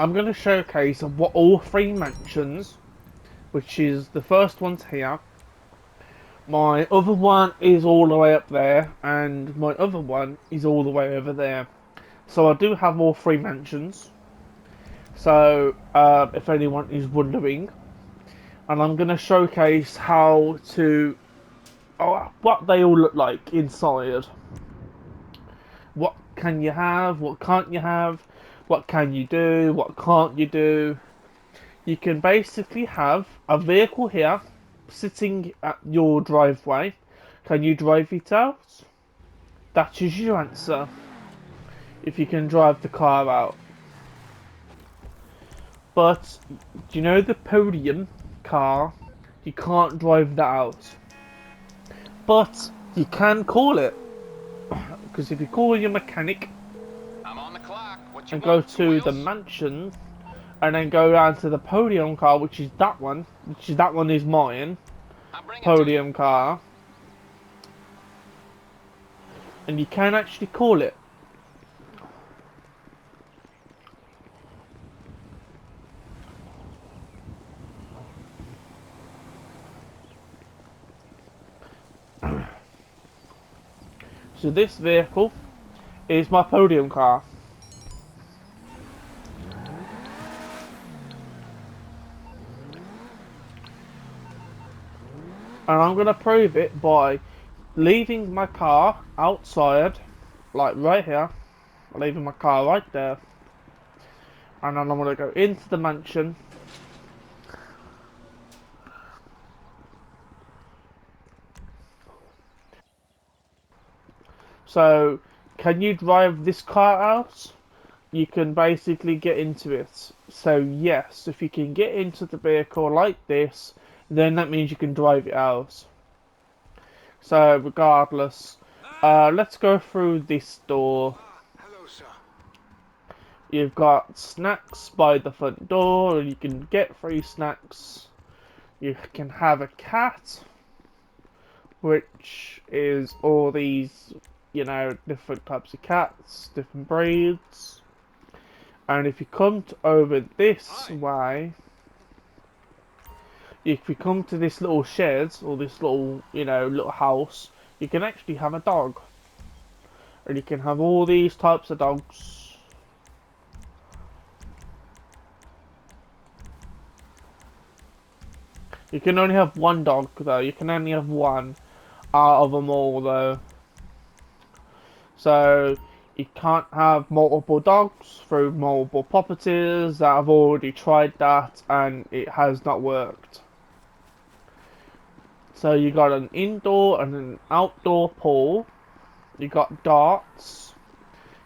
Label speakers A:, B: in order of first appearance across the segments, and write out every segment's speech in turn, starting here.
A: I'm going to showcase what all three mansions, which is the first one's here. My other one is all the way up there, and my other one is all the way over there. So I do have all three mansions. So if anyone is wondering, and I'm going to showcase how to, what they all look like inside. What can you have? What can't you have? What can you do? What can't you do? You can basically have a vehicle here sitting at your driveway. Can you drive it out? That is your answer. If you can drive the car out. But, do you know the podium car? You can't drive that out. But, you can call it. Because if you call your mechanic
B: I'm on the clock. What you
A: and go
B: want? Two
A: to the
B: wheels?
A: mansion and then go down to the podium car, which is that one, is mine,
B: I'll bring it to you.
A: podium car, and you can actually call it. So this vehicle is my podium car. And I'm going to prove it by leaving my car outside, like right here, leaving my car right there, and then I'm going to go into the mansion. So, can you drive this car out? You can basically get into it. So yes, if you can get into the vehicle like this, then that means you can drive it out. So regardless, let's go through this door.
C: Hello, sir.
A: You've got snacks by the front door, and you can get free snacks. You can have a cat, which is all these, different types of cats, different breeds. And if you come over this
C: Hi.
A: way, if you come to this little shed or this little, little house, you can actually have a dog. And you can have all these types of dogs. You can only have one dog though. You can only have one out of them all though. So you can't have multiple dogs through multiple properties. That I've already tried that and it has not worked. So you got an indoor and an outdoor pool. You got darts.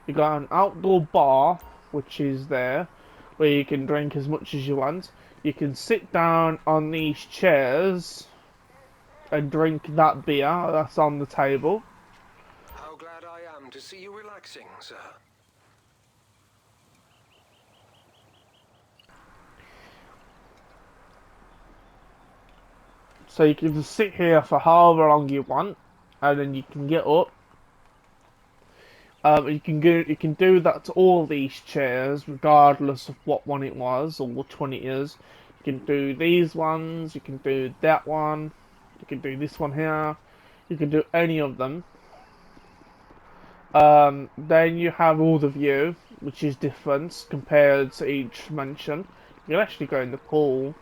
A: You got an outdoor bar, which is there, where you can drink as much as you want. You can sit down on these chairs and drink that beer that's on the table.
C: How glad I am to see you relaxing, sir.
A: So you can just sit here for however long you want, and then you can get up. You can do that to all these chairs, regardless of what one it was or which one it is. You can do these ones. You can do that one. You can do this one here. You can do any of them. Then you have all the view, which is different compared to each mansion. You can actually go in the pool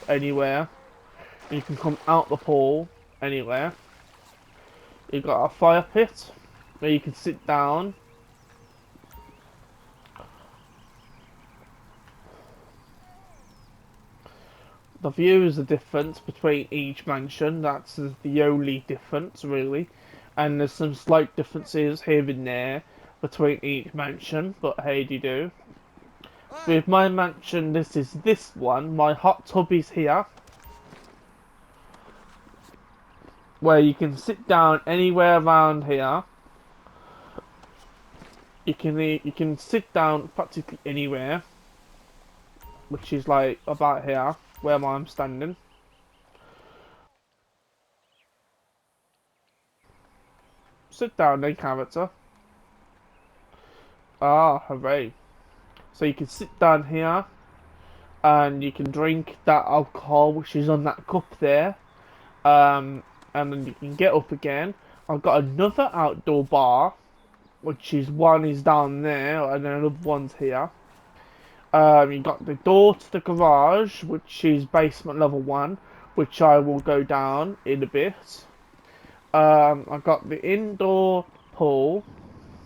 A: anywhere. You can come out the pool anywhere. You've got a fire pit where you can sit down. The view is the difference between each mansion. That's the only difference, really. And there's some slight differences here and there between each mansion, but hey, do you do?
C: Hi.
A: With my mansion, this is this one. My hot tub is here, where you can sit down anywhere around here. You can sit down practically anywhere, which is like about here, where I'm standing. Sit down then, character. Ah, hooray. So you can sit down here and you can drink that alcohol which is on that cup there. And then you can get up again. I've got another outdoor bar, which is one is down there and then another one's here. You got the door to the garage, which is basement level 1, which I will go down in a bit. I've got the indoor pool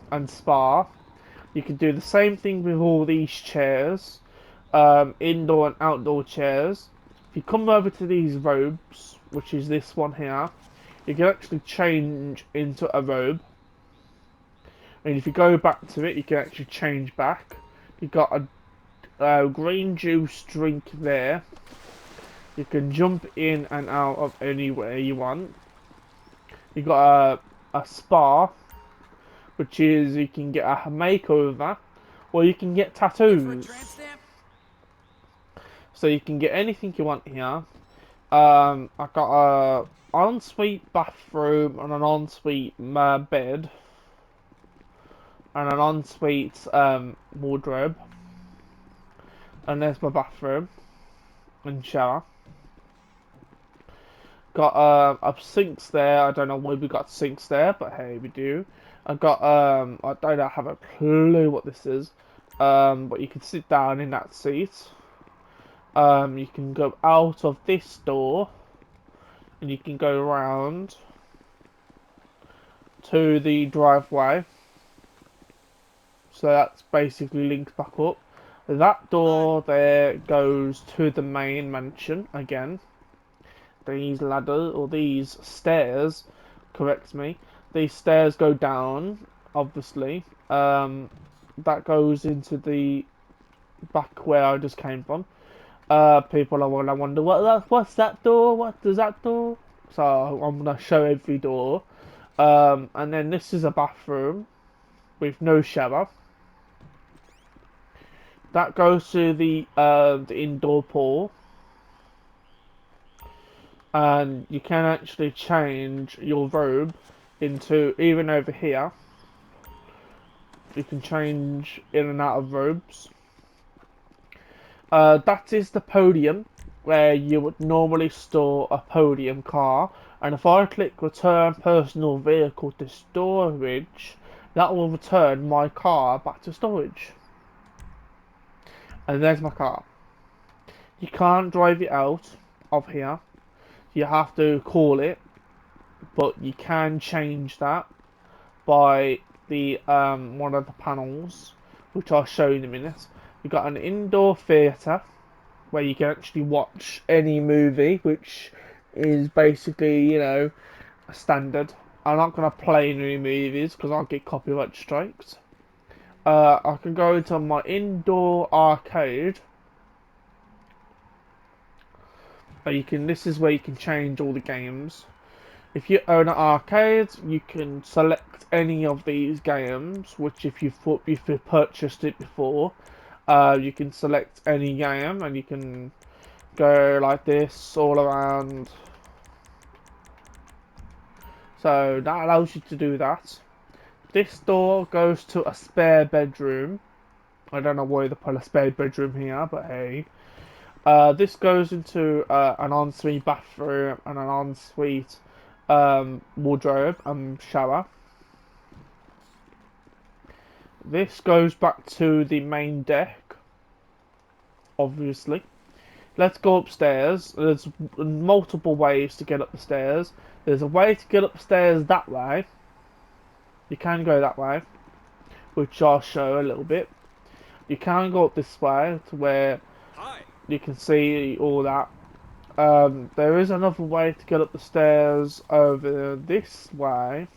A: and spa. You can do the same thing with all these chairs, indoor and outdoor chairs. If you come over to these robes, which is this one here, you can actually change into a robe. And if you go back to it, you can actually change back. You got a green juice drink there. You can jump in and out of anywhere you want. You got a spa, which is you can get a makeover, or you can get tattoos. So you can get anything you want here. I got a ensuite bathroom and an ensuite bed and an ensuite wardrobe. And there's my bathroom and shower. Got a sinks there. I don't know why we got sinks there, but hey, we do. I got I don't have a clue what this is. But you can sit down in that seat. You can go out of this door and you can go around to the driveway. So that's basically linked back up. That door there goes to the main mansion again. These ladders, or these stairs, correct me. These stairs go down, obviously. That goes into the back where I just came from. People are gonna wonder what's that door? What does that door? So I'm gonna show every door. And then this is a bathroom with no shower. That goes to the indoor pool. And you can actually change your robe into, even over here, you can change in and out of robes. That is the podium, where you would normally store a podium car, and if I click return personal vehicle to storage, that will return my car back to storage. And there's my car. You can't drive it out of here. You have to call it, but you can change that by the one of the panels, which I'll show you in a minute. You've got an indoor theatre where you can actually watch any movie, which is basically, you know, a standard. I'm not going to play any movies because I'll get copyright strikes. I can go into my indoor arcade. This is where you can change all the games. If you own an arcade, you can select any of these games, which if you've purchased it before, you can select any game and you can go like this all around. So that allows you to do that. This door goes to a spare bedroom. I don't know why they put a spare bedroom here, but hey. This goes into an ensuite bathroom and an ensuite wardrobe and shower. This goes back to the main deck, obviously. Let's go upstairs. There's multiple ways to get up the stairs. There's a way to get upstairs that way. You can go that way, which I'll show a little bit. You can go up this way to where you can see all that. There is another way to get up the stairs over this way.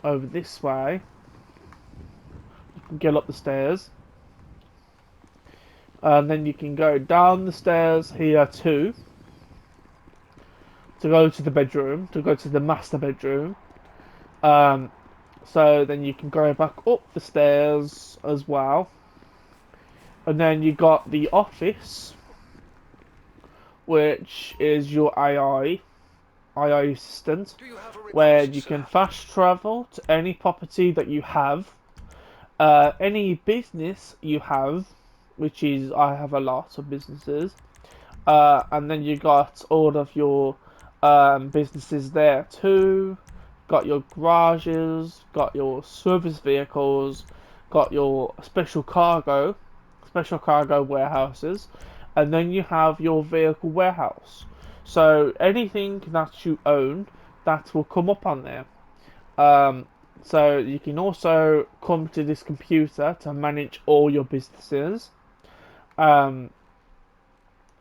A: Over this way. You can get up the stairs. And then you can go down the stairs here too. To go to the bedroom. To go to the master bedroom. So then you can go back up the stairs as well. And then you got the office, which is your AI assistant, where you can fast travel to any property that you have, Any business you have, which is I have a lot of businesses, and then you got all of your businesses there too. Got your garages, got your service vehicles, got your special cargo warehouses, and then you have your vehicle warehouse. So anything that you own, that will come up on there. Um, so you can also come to this computer to manage all your businesses. Um,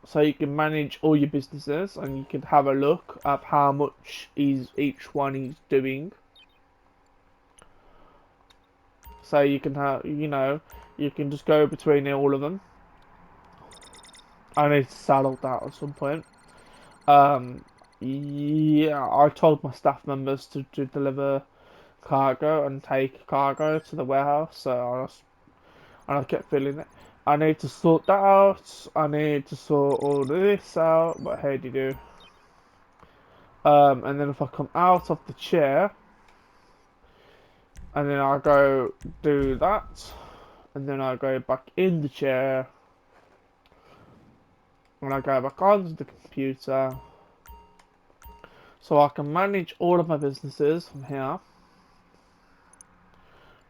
A: so you can manage all your businesses and you can have a look at how much is each one is doing. So you can have, you can just go between all of them. I need to sell that at some point. Yeah, I told my staff members to deliver cargo and take cargo to the warehouse, so I kept feeling it. I need to sort that out. I need to sort all of this out. But how do you do? And then if I come out of the chair, and then I go do that, and then I go back in the chair, and I go back onto the computer, so I can manage all of my businesses from here.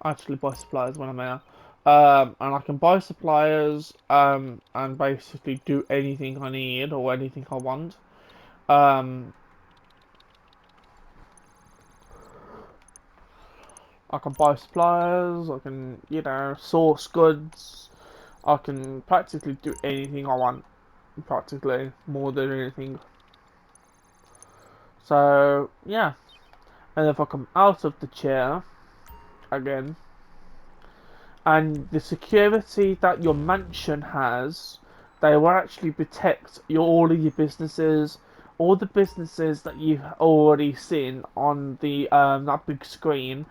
A: Actually, buy suppliers when I'm here. And I can buy suppliers and basically do anything I need or anything I want. I can buy suppliers, I can, source goods, I can practically do anything I want, practically, more than anything. So, yeah. And if I come out of the chair, again, and the security that your mansion has, they will actually protect all of your businesses, all the businesses that you've already seen on the that big screen,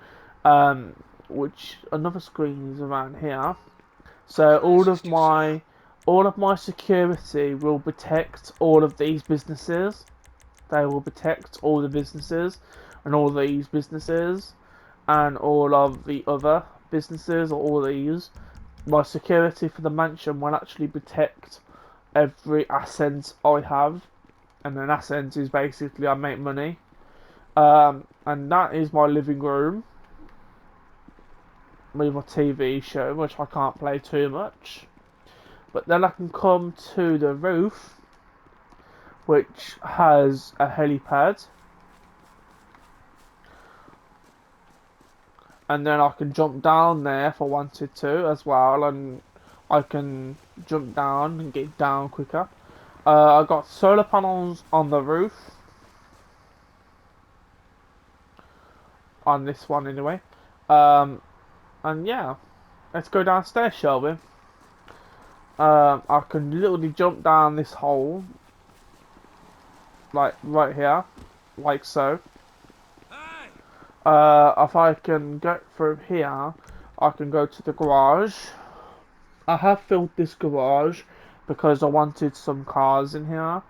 A: which another screen is around here. So all of my security will protect all of these businesses. They will protect all the businesses and all these businesses and all of the other businesses or all these. My security for the mansion will actually protect every asset I have, and an asset is basically I make money. And that is my living room with my TV show, which I can't play too much. But then I can come to the roof, which has a helipad, and then I can jump down there if I wanted to as well, and I can jump down and get down quicker. I got solar panels on the roof, on this one anyway. And yeah, let's go downstairs, shall we? I can literally jump down this hole, like right here, like so. If I can get through here, I can go to the garage. I have filled this garage because I wanted some cars in here.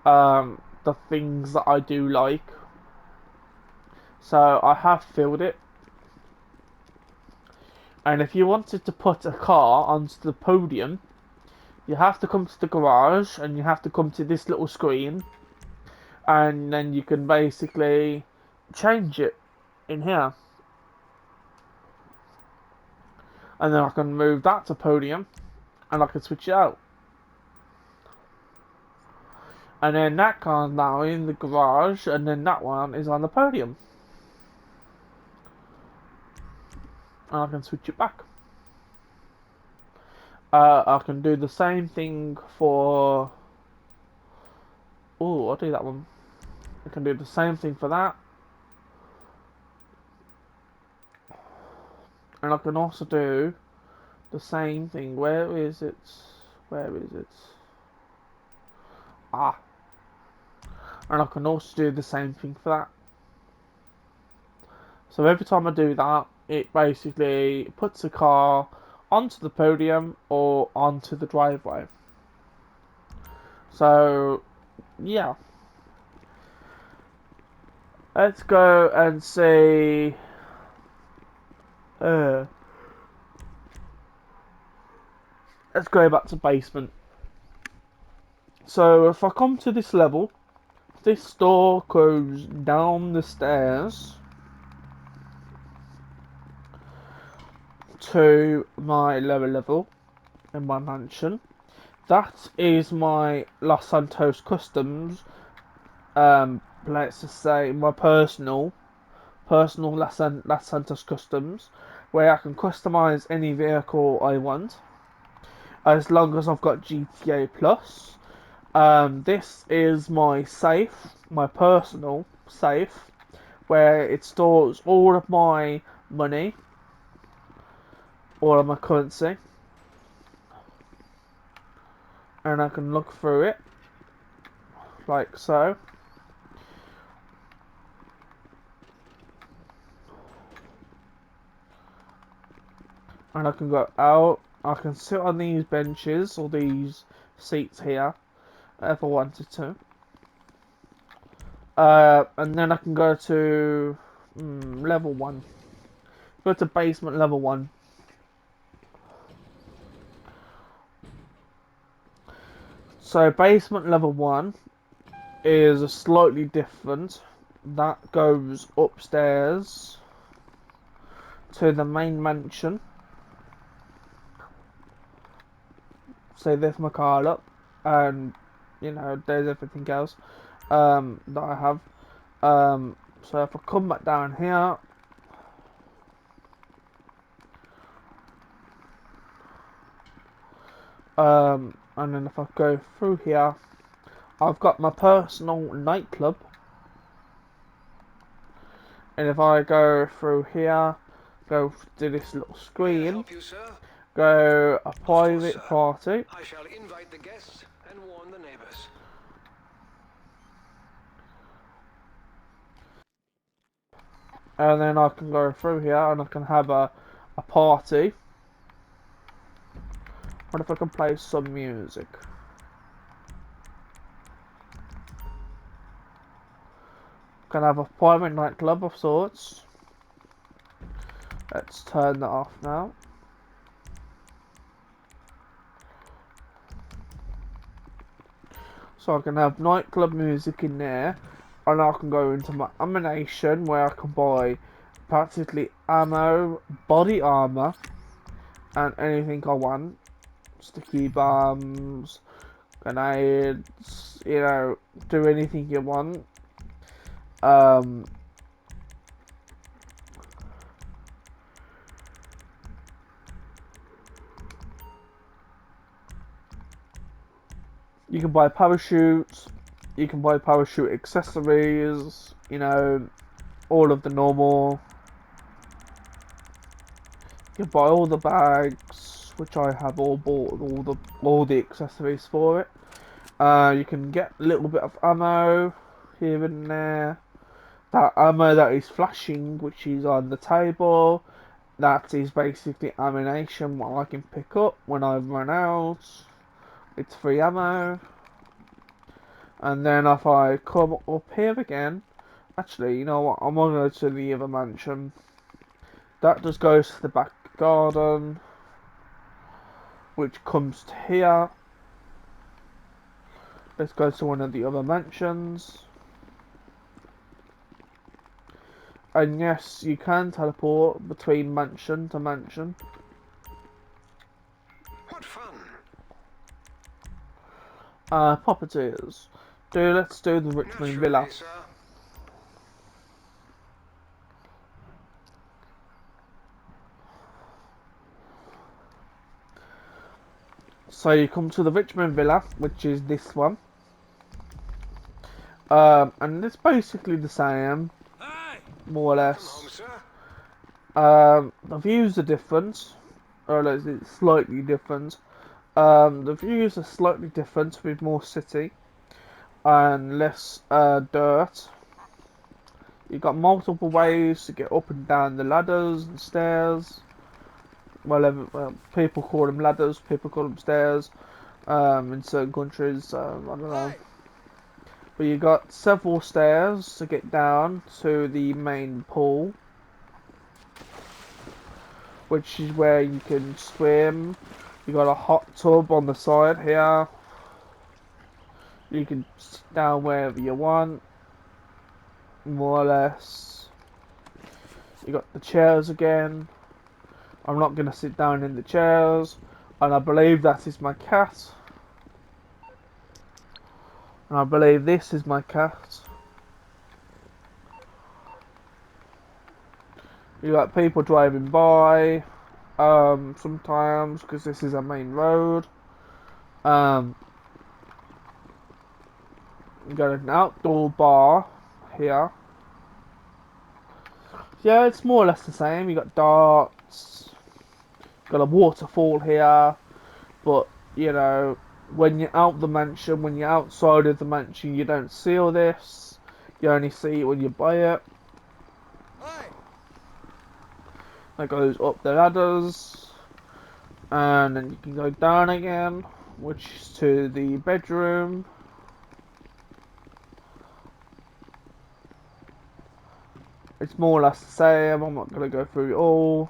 A: The things that I do like. So I have filled it. And if you wanted to put a car onto the podium, you have to come to the garage and you have to come to this little screen. And then you can basically change it in here. And then I can move that to podium and I can switch it out. And then that car's now in the garage and then that one is on the podium. And I can switch it back. I can do the same thing for... Oh, I'll do that one. I can do the same thing for that. And I can also do the same thing. Where is it? Where is it? Ah. And I can also do the same thing for that. So every time I do that, it basically puts the car onto the podium or onto the driveway. So, yeah. Let's go and see... let's go back to basement. So if I come to this level, this door goes down the stairs to my lower level in my mansion. That is my Los Santos Customs. Let's just say my personal Los Santos Customs, where I can customize any vehicle I want, as long as I've got GTA Plus. This is my safe, my personal safe, where it stores all of my money, all of my currency, and I can look through it like so. And I can go out. I can sit on these benches or these seats here if I wanted to. And then I can go to level 1. Go to basement level 1. So basement level 1 is slightly different. That goes upstairs to the main mansion. So there's my car up, and you know there's everything else that I have. So if I come back down here, and then if I go through here, I've got my personal nightclub. And if I go through here, go to this little
C: May I
A: screen,
C: help you, sir?
A: go a
C: Of course,
A: private
C: sir.
A: party,
C: I shall invite the guests and warn the neighbors.
A: and then I can go through here and I can have a party. What if I can play some music? Can have a private nightclub of sorts. Let's turn that off now. So I can have nightclub music in there, and I can go into my ammunition where I can buy practically ammo, body armor, and anything I want. Sticky bombs, grenades, you know, do anything you want. You can buy parachutes, you can buy parachute accessories, you know, all of the normal. You can buy all the bags, which I have all bought, all the accessories for it. You can get a little bit of ammo here and there. That ammo that is flashing, which is on the table, that is basically ammunition what I can pick up when I run out. It's free ammo. And then if I come up here again, actually, you know what, I'm gonna go to the other mansion. That just goes to the back garden, which comes to here. Let's go to one of the other mansions. And yes, you can teleport between mansion to mansion.
C: What fun!
A: Properties. Let's do the Richmond Villa.
C: Naturally, sir.
A: So you come to the Richmond Villa, which is this one. And it's basically the same, more or
C: Welcome home,
A: less.
C: sir.
A: The views are different, or it's slightly different. The views are slightly different with more city and less dirt. You've got multiple ways to get up and down the ladders and stairs. Well, people call them ladders, people call them stairs. In certain countries, I don't know. But you got several stairs to get down to the main pool, which is where you can swim, You got a hot tub on the side here. You can sit down wherever you want, more or less. You got the chairs again. I'm not going to sit down in the chairs. And I believe that is my cat. And I believe this is my cat. You got people driving by. Sometimes, because this is a main road. You got an outdoor bar here. Yeah, it's more or less the same. You got darts. Got a waterfall here. But, you know, when you're out the mansion, when you're outside of the mansion, you don't see all this. You only see it when you buy it. That goes up the ladders. And then you can go down again, which is to the bedroom. It's more or less the same. I'm not going to go through it all.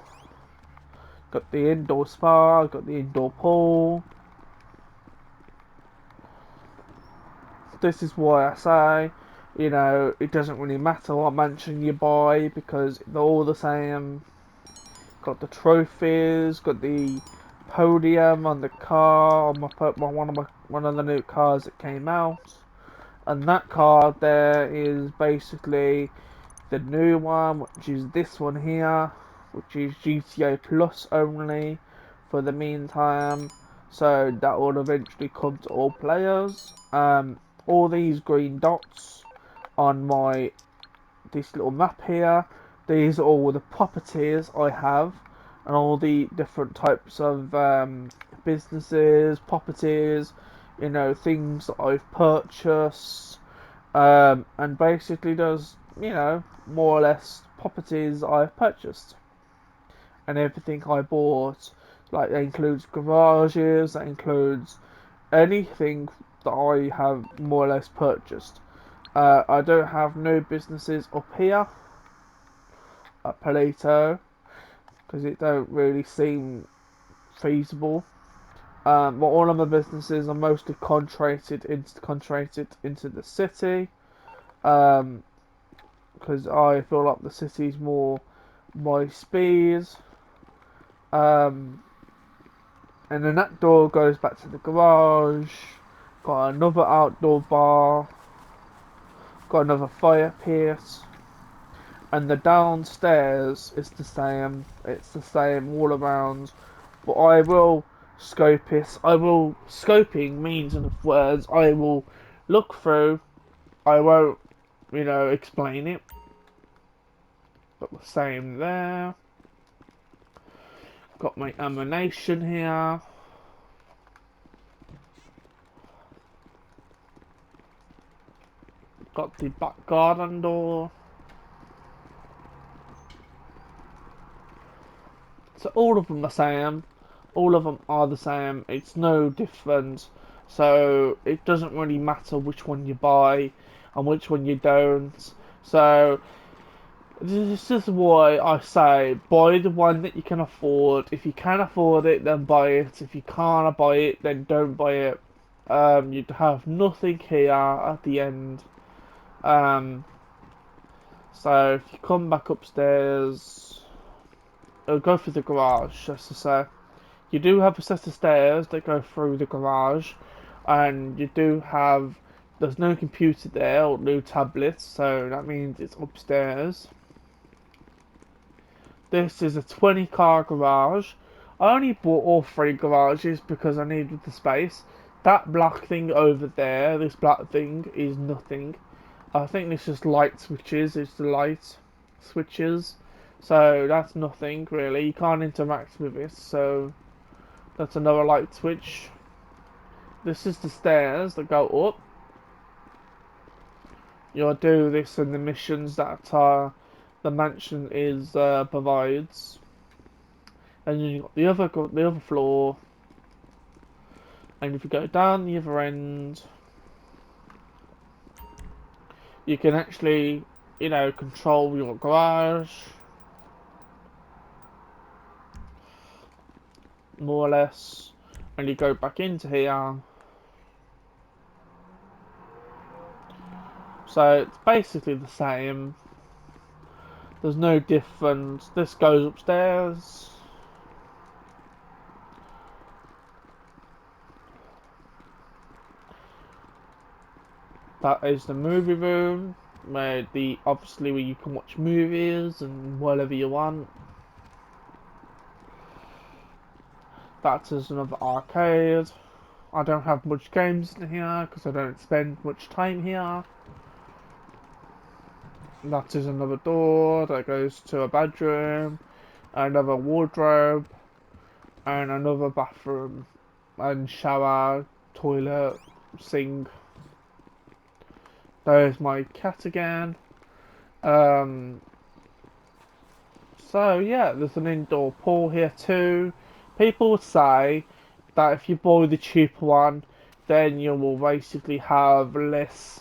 A: Got the indoor spa, got the indoor pool. This is why I say, you know, it doesn't really matter what mansion you buy because they're all the same. Got the trophies, got the podium on the car, on one of the new cars that came out, and that car there is basically the new one, which is this one here, which is GTA Plus only for the meantime. So that will eventually come to all players. All these green dots on this little map here, these are all the properties I have, and all the different types of businesses, properties, you know, things that I've purchased, and basically does, you know, more or less properties I've purchased and everything I bought. Like, that includes garages, that includes anything that I have more or less purchased. I don't have no businesses up here at Palito because it don't really seem feasible. But all of my businesses are mostly contracted into the city. Because I feel like the city's more my speed. And then that door goes back to the garage. Got another outdoor bar. Got another fire pit. And the downstairs is the same. It's the same all around. But I will scope it. Scoping means in words. I will look through. I won't, you know, explain it. Got the same there. Got my ammunition here. Got the back garden door. So all of them are the same. All of them are the same. It's no different. So it doesn't really matter which one you buy and which one you don't. So this is why I say buy the one that you can afford. If you can afford it, then buy it. If you can't buy it, then don't buy it. You'd have nothing here at the end. So if you come back upstairs, go through the garage, just to say. You do have a set of stairs that go through the garage, and you do have. There's no computer there or no tablets, so that means it's upstairs. This is a 20-car garage. I only bought all 3 garages because I needed the space. That black thing over there, this black thing, is nothing. I think this is light switches. It's the light switches. So that's nothing really. You can't interact with it. So that's another light switch. This is the stairs that go up. You'll do this in the missions that the mansion is provides. And then you got the other floor. And if you go down the other end, you can actually, you know, control your garage. More or less. and you go back into here. So it's basically the same. There's no difference. This goes upstairs. That is the movie room, where obviously where you can watch movies and whatever you want. That is another arcade. I don't have much games in here because I don't spend much time here. That is another door that goes to a bedroom, another wardrobe, and another bathroom, and shower, toilet, sink. There's my cat again. So yeah, there's an indoor pool here too. People say that if you buy the cheaper one, then you will basically have less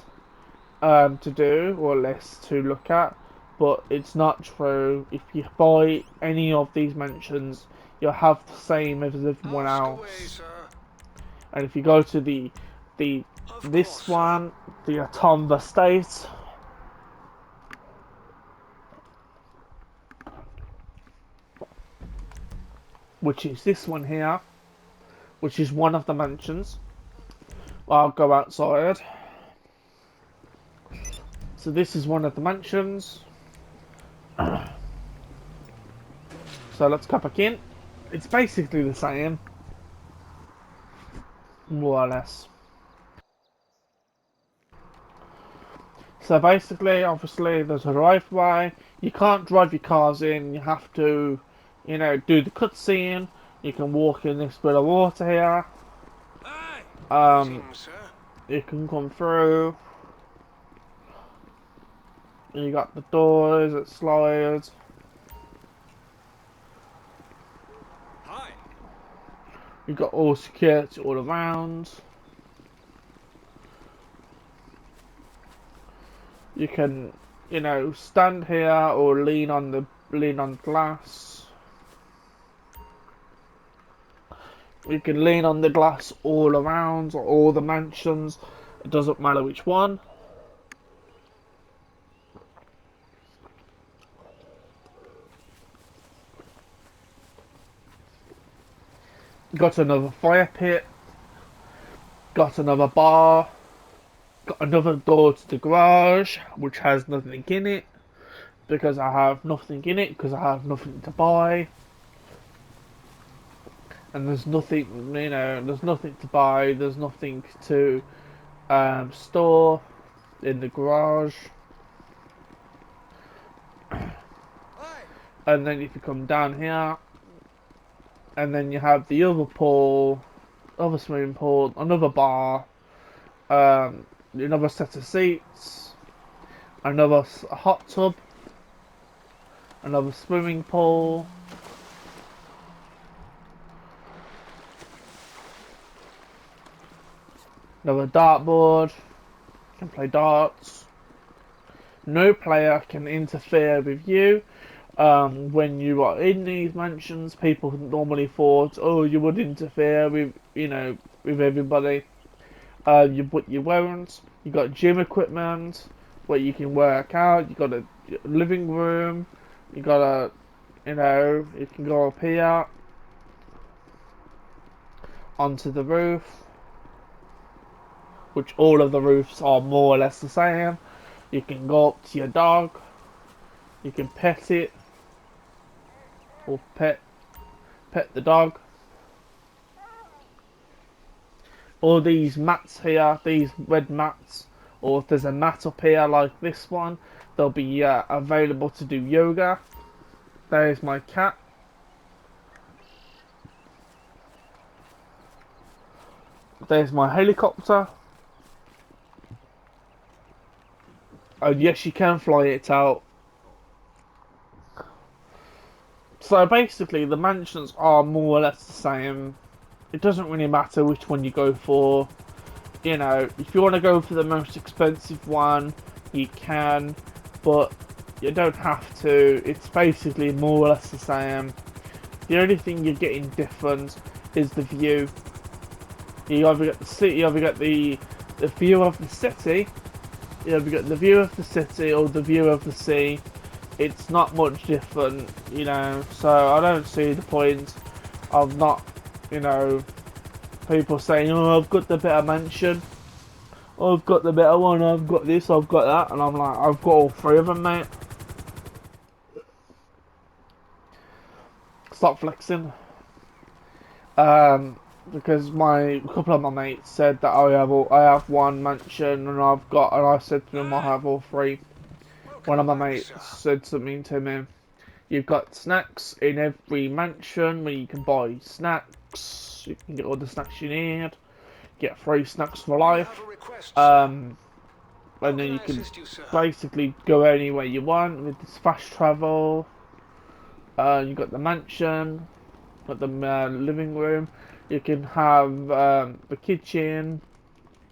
A: to do or less to look at, but it's not true. If you buy any of these mansions, you'll have the same as everyone else. And if you go to this one, the Atom Estate, which is this one here, which is one of the mansions. I'll go outside. So this is one of the mansions. So let's go back in. It's basically the same, more or less. So basically, obviously, there's a driveway. You can't drive your cars in. You have to, you know, do the cutscene. You can walk in this bit of water here. You can come through. You got the doors that slide. You got all security all around. You can, you know, stand here or lean on glass. You can lean on the glass all around, or all the mansions. It doesn't matter which one. Got another fire pit. Got another bar. Got another door to the garage, which has nothing in it. Because I have nothing in it, because I have nothing to buy. And there's nothing, you know, there's nothing to buy, there's nothing to store in the garage. And then if you come down here, and then you have the other pool, other swimming pool, another bar, another set of seats, another hot tub, another swimming pool, another dartboard. You can play darts. No player can interfere with you. When you are in these mansions, people normally thought, oh, you would interfere with, you know, with everybody. But you won't. You got gym equipment where you can work out. You got a living room. You got a, you know, you can go up here onto the roof, which all of the roofs are more or less the same. You can go up to your dog. You can pet it. Or pet the dog. All these mats here, these red mats, or if there's a mat up here like this one, they'll be available to do yoga. There's my cat. There's my helicopter. And yes, you can fly it out. So basically, the mansions are more or less the same. It doesn't really matter which one you go for. You know, if you want to go for the most expensive one, you can, but you don't have to. It's basically more or less the same. The only thing you're getting different is the view. You either get the city, you either get the view of the city, you either get the view of the city or the view of the sea. It's not much different, you know. So I don't see the point of not, you know, people saying, "Oh, I've got the better mansion. I've got the better one. I've got this. I've got that," and I'm like, "I've got all three of them, mate. Stop flexing." Because a couple of my mates said that I have one mansion and I said to them I have all three. One of my
C: Welcome back,
A: mates
C: sir.
A: said something to me. You've got snacks in every mansion where you can buy snacks. You can get all the snacks you need. Get free snacks for
C: We have
A: life.
C: a request, sir.
A: Um,
C: How
A: and then
C: can
A: you
C: I
A: can
C: assist you, sir?
A: basically go anywhere you want with this fast travel. You got the mansion, got the living room. You can have the kitchen.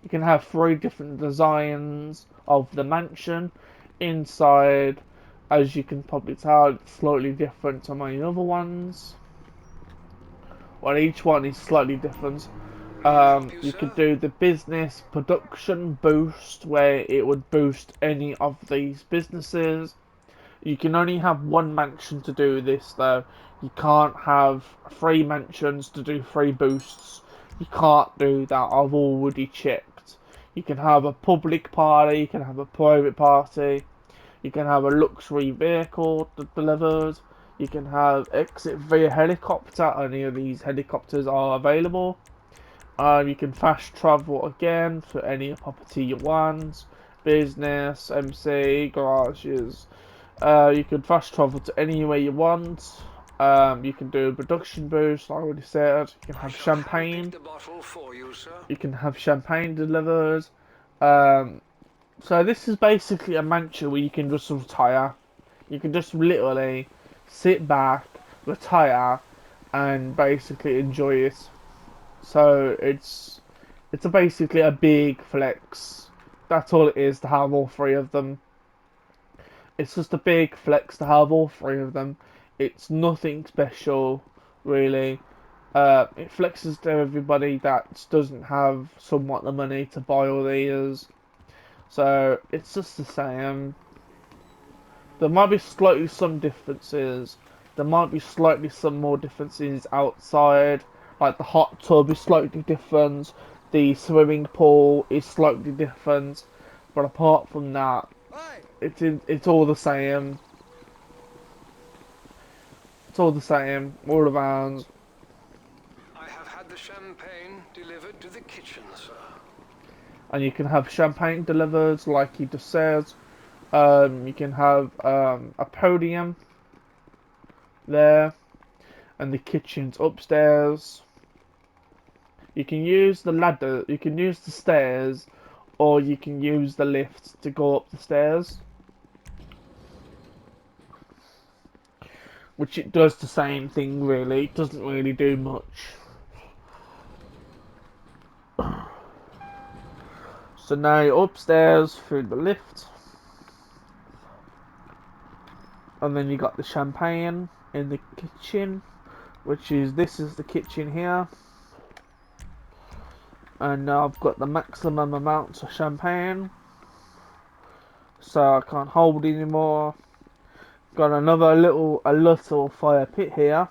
A: You can have three different designs of the mansion inside. As you can probably tell, it's slightly different to my other ones. Well, each one is slightly different.
C: May I help you,
A: You
C: sir?
A: could do the business production boost, where it would boost any of these businesses. You can only have one mansion to do this, though. You can't have three mansions to do three boosts. You can't do that. I've already checked. You can have a public party, you can have a private party, you can have a luxury vehicle delivered, you can have exit via helicopter. Any of these helicopters are available. You can fast travel again for any property you want. Business, MC, garages. You can fast travel to anywhere you want. You can do a production boost, like I already said. You can
C: I
A: have
C: shall handpick
A: champagne.
C: the bottle for you, sir.
A: You can have champagne delivered. Um, so this is basically a mansion where you can just retire. You can just literally sit back, retire, and basically enjoy it. So it's basically a big flex. That's all it is to have all three of them. It's just a big flex to have all three of them. It's nothing special, really. It flexes to everybody that doesn't have somewhat the money to buy all these. So it's just the same. There might be slightly some differences. There might be slightly some more differences outside. Like the hot tub is slightly different. The swimming pool is slightly different. But apart from that, it's all the same. It's all the same, all around.
C: I have had the champagne delivered to the kitchen, sir.
A: And you can have champagne delivered, like he just said. You can have a podium there, and the kitchen's upstairs. You can use the ladder, you can use the stairs, or you can use the lift to go up the stairs. Which it does the same thing, really. It doesn't really do much. So now you're upstairs through the lift. And then you got the champagne in the kitchen. This is the kitchen here. And now I've got the maximum amounts of champagne. So I can't hold anymore. Got a little fire pit here.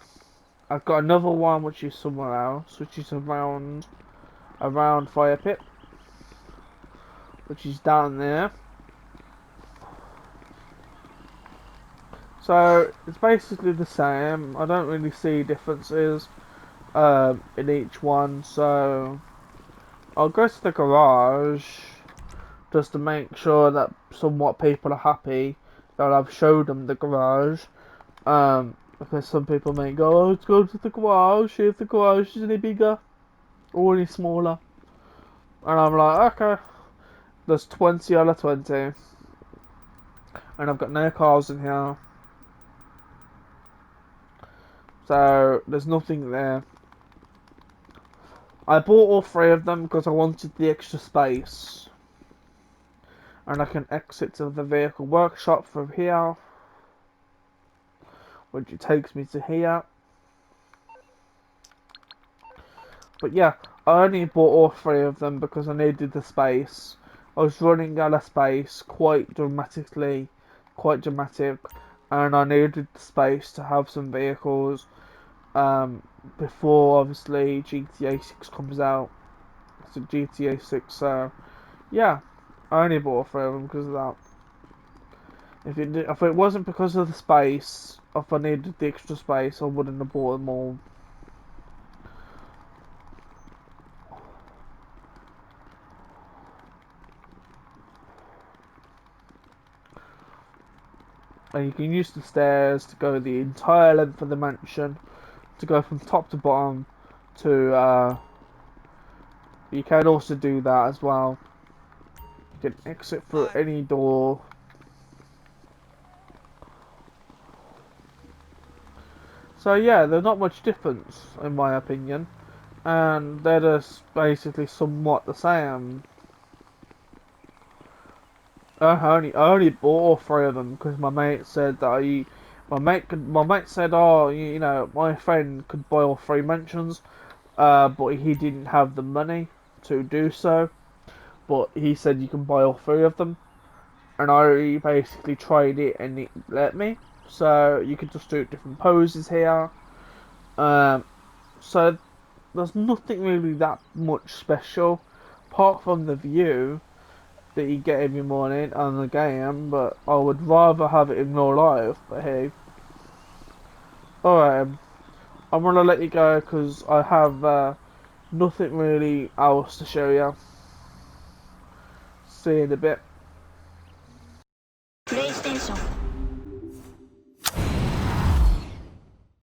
A: I've got another one which is somewhere else, which is around fire pit, which is down there. So it's basically the same. I don't really see differences in each one. So I'll go to the garage just to make sure that somewhat people are happy that I've showed them the garage. Because some people may go, oh, let's go to the garage, see if the garage is any bigger or any smaller. And I'm like, okay, there's 20 out of 20. And I've got no cars in here. So, there's nothing there. I bought all three of them because I wanted the extra space. And I can exit to the vehicle workshop from here. Which it takes me to here. But yeah, I only bought all three of them because I needed the space. I was running out of space quite dramatic, and I needed the space to have some vehicles before obviously GTA 6 comes out. So GTA 6, yeah, I only bought three of them because of that. If it wasn't because of the space, if I needed the extra space, I wouldn't have bought them all. And you can use the stairs to go the entire length of the mansion, to go from top to bottom. You can also do that as well. You can exit through any door. So yeah, there's not much difference in my opinion, and they're just basically somewhat the same. I only bought all three of them because my mate said that my mate said, oh, you know, my friend could buy all three mansions, but he didn't have the money to do so. But he said you can buy all three of them, and I basically tried it and it let me. So you can just do different poses here. So there's nothing really that much special, apart from the view that you get every morning on the game. But I would rather have it in real life. But hey, alright, I'm gonna let you go because I have nothing really else to show you. See you in a bit.
D: PlayStation